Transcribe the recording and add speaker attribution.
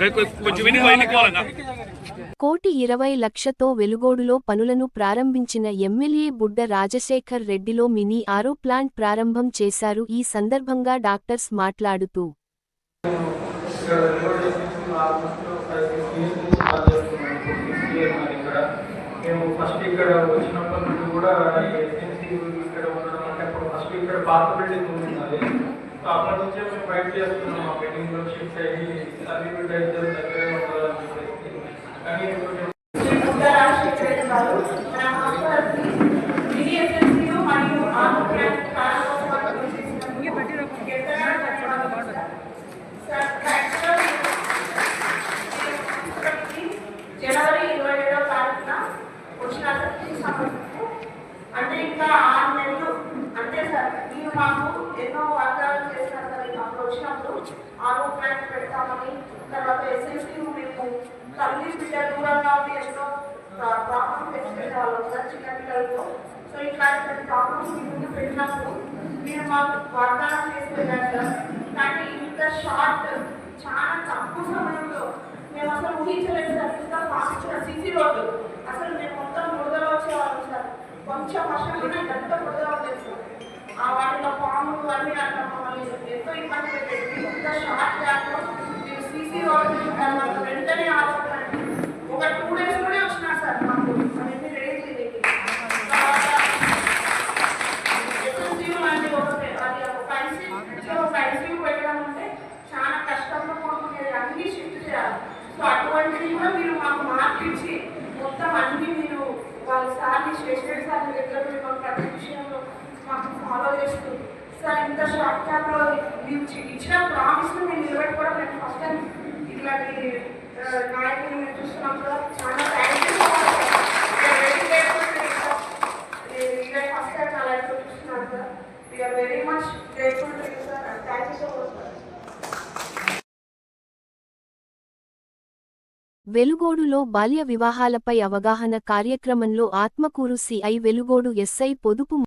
Speaker 1: ₹1,20,00,000తో వెలుగోడులో పనులను ప్రారంభించిన ఎమ్మెల్యే బుడ్డ రాజశేఖర్ రెడ్డిలో మినీ ఆరో ప్లాంట్ ప్రారంభం చేశారు. ఈ సందర్భంగా డాక్టర్స్ మాట్లాడుతూ
Speaker 2: మేము ఫస్ట్ ఇక్కడ వచ్చినప్పటి నుండి కూడా ఎస్ఎన్సీ ఇక్కడ ఉండడం అంటే అప్పుడు ఫస్ట్ ఇక్కడ పాత బిల్డింగ్ ఉన్నది. సో అప్పటి నుంచే మేము ఫైట్ చేస్తున్నాం. మా బిల్డింగ్లో షిఫ్ట్ అయ్యి సర్వీస్ దగ్గర ఉండాలని చెప్పేసి. కానీ
Speaker 3: అంటే ఇంకా 6 నెలలు అంతే సార్. మీరు మాకు ఎన్నో వాగ్దానాలు చేసినారు సార్. అప్పుడు వచ్చినప్పుడు ఆరో ప్లాంట్ పెడతామని, తర్వాత ఎస్ఎస్టీ మేము తల్లి బిడ్డ దూరంగా ఉండి ఎన్నో ప్రాబ్లమ్ తెచ్చుకునే వాళ్ళం సార్ చిన్న పిల్లలతో. సో ఇట్లాంటి ప్రాబ్లమ్స్ మీ ముందు పెట్టినప్పుడు మీరు మాకు వాగ్దానం చేసి వెళ్ళారు సార్. కానీ ఇంత షార్ట్ చాలా తక్కువ సమయంలో మేము అసలు ఊహించలేదు సార్. ఇంత ఫాస్ట్ సిసి రోడ్డు అసలు మేము మొత్తం బురదలో వచ్చేవాళ్ళం సార్. కొంచెం వర్షం కూడా ఎంత బురద ఉండేది సార్. ఆ వాటిలో పాములు అన్నీ అట్లా మమ్మల్ని ఎంతో ఇబ్బంది పెట్టేది. ఇంత షార్ట్ గ్యాప్లో మేము సిసి రోడ్డు వెంటనే ఆడుకోండి. ఒక 2 days కూడా వచ్చినారు సార్ మాకు అనేది రెడీ చేయడానికి. ఎస్ఎస్సీ లాంటి అది ఒక ఐసీయూ పెట్టడం అంటే చాలా కష్టంతో కూడుకునేది. అన్నీ షిఫ్ట్ చేయాలి. సో అటువంటిది కూడా మీరు మాకు మార్పిచ్చి మొత్తం అన్ని మీరు వాళ్ళ సార్ని శేషరెడ్డి సార్ని దగ్గర మాకు ప్రతి విషయంలో మాకు ఫాలో చేస్తూ సార్ ఇంత షార్ట్ టైంలో మీరు ఇచ్చిన ప్రామిస్ను మేము నిలబెట్టుకోవడం మేము ఫస్ట్ టైం ఇట్లాంటి నాయకులు మేము చూస్తున్నాం సార్. చాలా థ్యాంక్ యూ ఇదే ఫస్ట్ టైం నా లైఫ్లో చూస్తున్నాను sir. We are very much grateful to you sir. Thank you so much sir.
Speaker 1: వెలుగోడులో బాల్య వివాహాలపై అవగాహన కార్యక్రమంలో ఆత్మకూరు సిఐ వెలుగోడు ఎస్ఐ పొదుపు